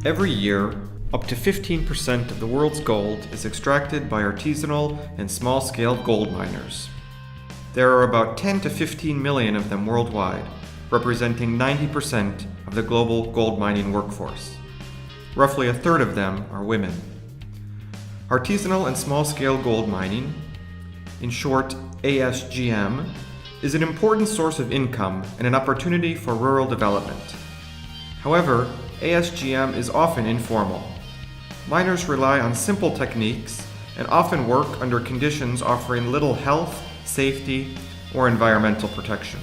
Every year, up to 15% of the world's gold is extracted by artisanal and small-scale gold miners. There are about 10 to 15 million of them worldwide, representing 90% of the global gold mining workforce. Roughly a third of them are women. Artisanal and small-scale gold mining, in short ASGM, is an important source of income and an opportunity for rural development. However, ASGM is often informal. Miners rely on simple techniques and often work under conditions offering little health, safety, or environmental protection.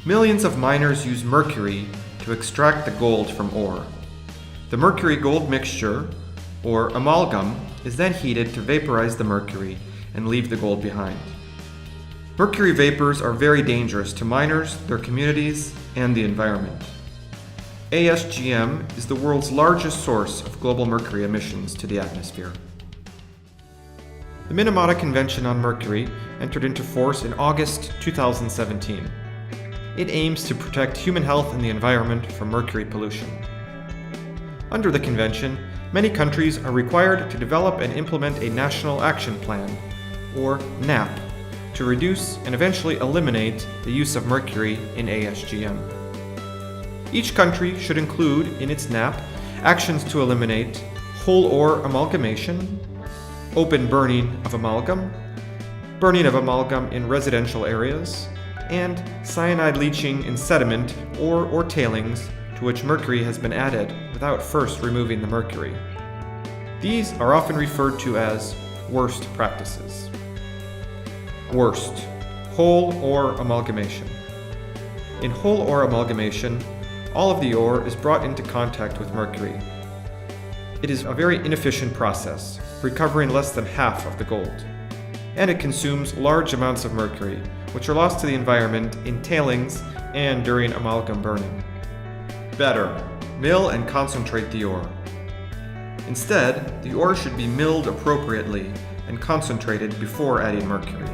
Millions of miners use mercury to extract the gold from ore. The mercury-gold mixture, or amalgam, is then heated to vaporize the mercury and leave the gold behind. Mercury vapors are very dangerous to miners, their communities, and the environment. ASGM is the world's largest source of global mercury emissions to the atmosphere. The Minamata Convention on Mercury entered into force in August 2017. It aims to protect human health and the environment from mercury pollution. Under the convention, many countries are required to develop and implement a National Action Plan, or NAP, to reduce and eventually eliminate the use of mercury in ASGM. Each country should include in its NAP actions to eliminate whole ore amalgamation, open burning of amalgam in residential areas, and cyanide leaching in sediment or tailings to which mercury has been added without first removing the mercury. These are often referred to as worst practices. Worst, whole ore amalgamation. In whole ore amalgamation, all of the ore is brought into contact with mercury. It is a very inefficient process, recovering less than half of the gold. And it consumes large amounts of mercury, which are lost to the environment in tailings and during amalgam burning. Better, mill and concentrate the ore. Instead, the ore should be milled appropriately and concentrated before adding mercury.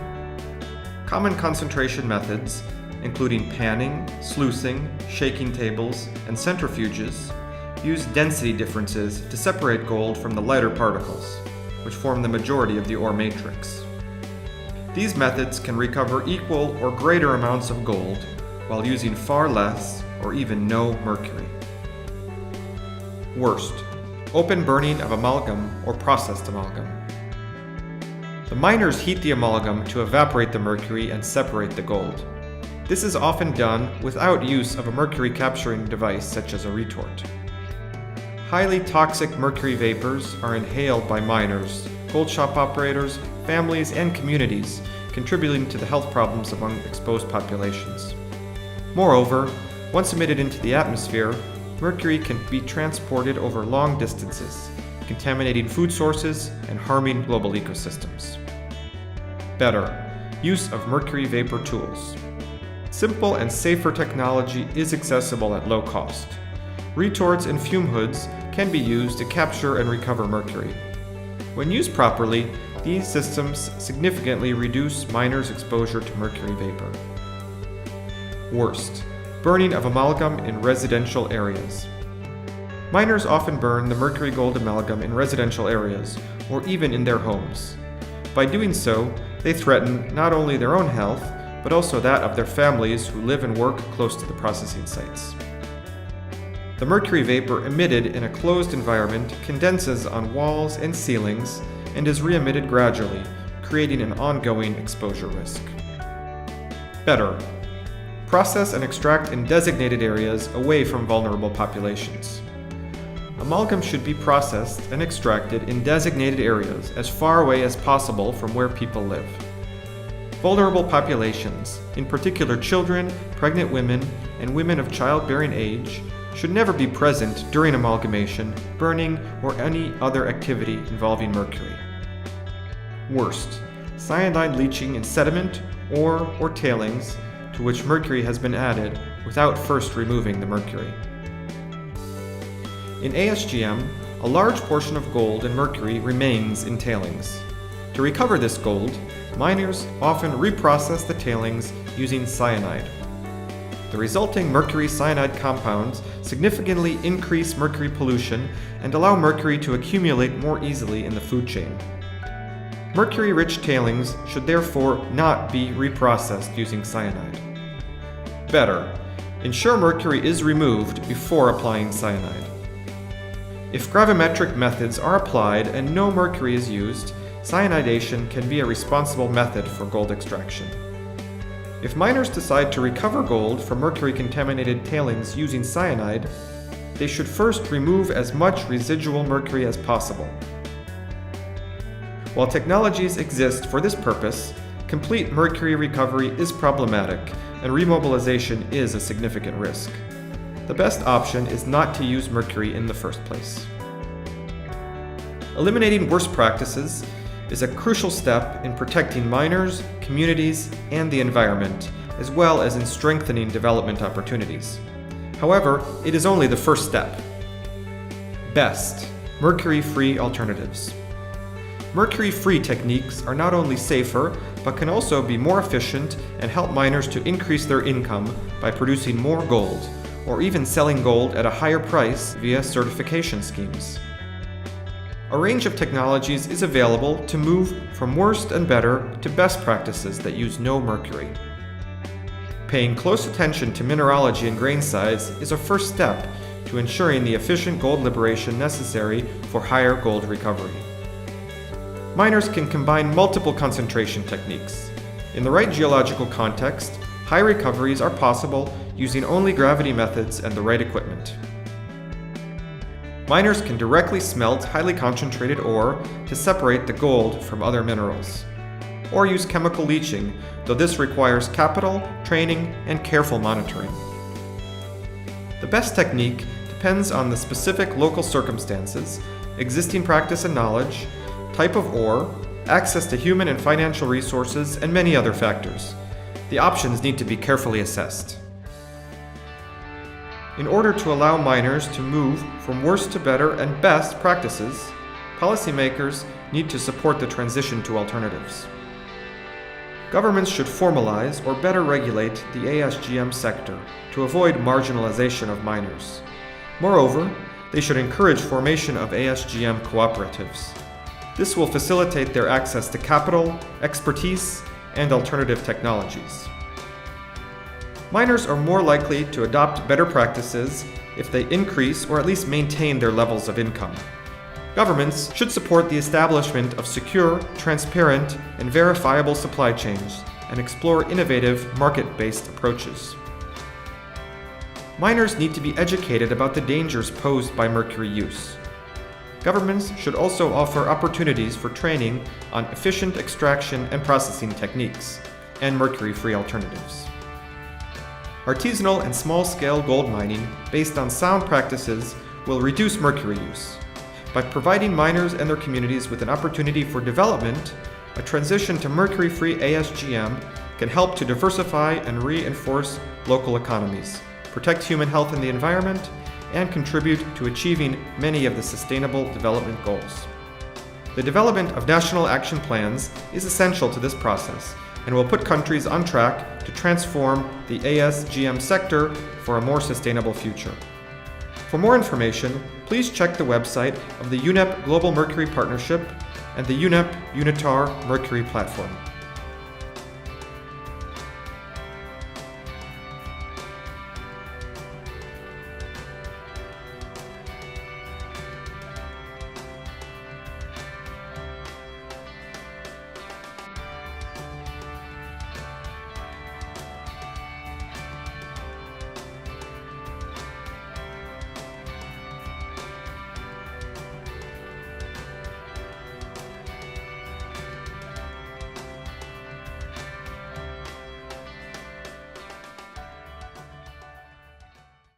Common concentration methods, including panning, sluicing, shaking tables, and centrifuges, use density differences to separate gold from the lighter particles, which form the majority of the ore matrix. These methods can recover equal or greater amounts of gold while using far less or even no mercury. Worst, open burning of amalgam or processed amalgam. The miners heat the amalgam to evaporate the mercury and separate the gold. This is often done without use of a mercury capturing device such as a retort. Highly toxic mercury vapors are inhaled by miners, gold shop operators, families, and communities, contributing to the health problems among exposed populations. Moreover, once emitted into the atmosphere, mercury can be transported over long distances, contaminating food sources and harming global ecosystems. Better, use of mercury vapor tools. Simple and safer technology is accessible at low cost. Retorts and fume hoods can be used to capture and recover mercury. When used properly, these systems significantly reduce miners' exposure to mercury vapor. Worst, burning of amalgam in residential areas. Miners often burn the mercury gold amalgam in residential areas, or even in their homes. By doing so, they threaten not only their own health, but also that of their families who live and work close to the processing sites. The mercury vapor emitted in a closed environment condenses on walls and ceilings and is re-emitted gradually, creating an ongoing exposure risk. Better, process and extract in designated areas away from vulnerable populations. Amalgam should be processed and extracted in designated areas as far away as possible from where people live. Vulnerable populations, in particular children, pregnant women, and women of childbearing age, should never be present during amalgamation, burning, or any other activity involving mercury. Worst, cyanide leaching in sediment or tailings to which mercury has been added without first removing the mercury. In ASGM, a large portion of gold and mercury remains in tailings. To recover this gold, miners often reprocess the tailings using cyanide. The resulting mercury cyanide compounds significantly increase mercury pollution and allow mercury to accumulate more easily in the food chain. Mercury-rich tailings should therefore not be reprocessed using cyanide. Better, ensure mercury is removed before applying cyanide. If gravimetric methods are applied and no mercury is used, cyanidation can be a responsible method for gold extraction. If miners decide to recover gold from mercury-contaminated tailings using cyanide, they should first remove as much residual mercury as possible. While technologies exist for this purpose, complete mercury recovery is problematic and remobilization is a significant risk. The best option is not to use mercury in the first place. Eliminating worst practices is a crucial step in protecting miners, communities, and the environment, as well as in strengthening development opportunities. However, it is only the first step. Best, mercury-free alternatives. Mercury-free techniques are not only safer, but can also be more efficient and help miners to increase their income by producing more gold, or even selling gold at a higher price via certification schemes. A range of technologies is available to move from worst and better to best practices that use no mercury. Paying close attention to mineralogy and grain size is a first step to ensuring the efficient gold liberation necessary for higher gold recovery. Miners can combine multiple concentration techniques. In the right geological context, high recoveries are possible using only gravity methods and the right equipment. Miners can directly smelt highly concentrated ore to separate the gold from other minerals, or use chemical leaching, though this requires capital, training, and careful monitoring. The best technique depends on the specific local circumstances, existing practice and knowledge, type of ore, access to human and financial resources, and many other factors. The options need to be carefully assessed. In order to allow miners to move from worst to better and best practices, policymakers need to support the transition to alternatives. Governments should formalize or better regulate the ASGM sector to avoid marginalization of miners. Moreover, they should encourage formation of ASGM cooperatives. This will facilitate their access to capital, expertise, and alternative technologies. Miners are more likely to adopt better practices if they increase or at least maintain their levels of income. Governments should support the establishment of secure, transparent, and verifiable supply chains and explore innovative, market-based approaches. Miners need to be educated about the dangers posed by mercury use. Governments should also offer opportunities for training on efficient extraction and processing techniques and mercury-free alternatives. Artisanal and small-scale gold mining based on sound practices will reduce mercury use. By providing miners and their communities with an opportunity for development, a transition to mercury-free ASGM can help to diversify and reinforce local economies, protect human health and the environment, and contribute to achieving many of the Sustainable Development Goals. The development of national action plans is essential to this process and will put countries on track to transform the ASGM sector for a more sustainable future. For more information, please check the website of the UNEP Global Mercury Partnership and the UNEP UNITAR Mercury Platform.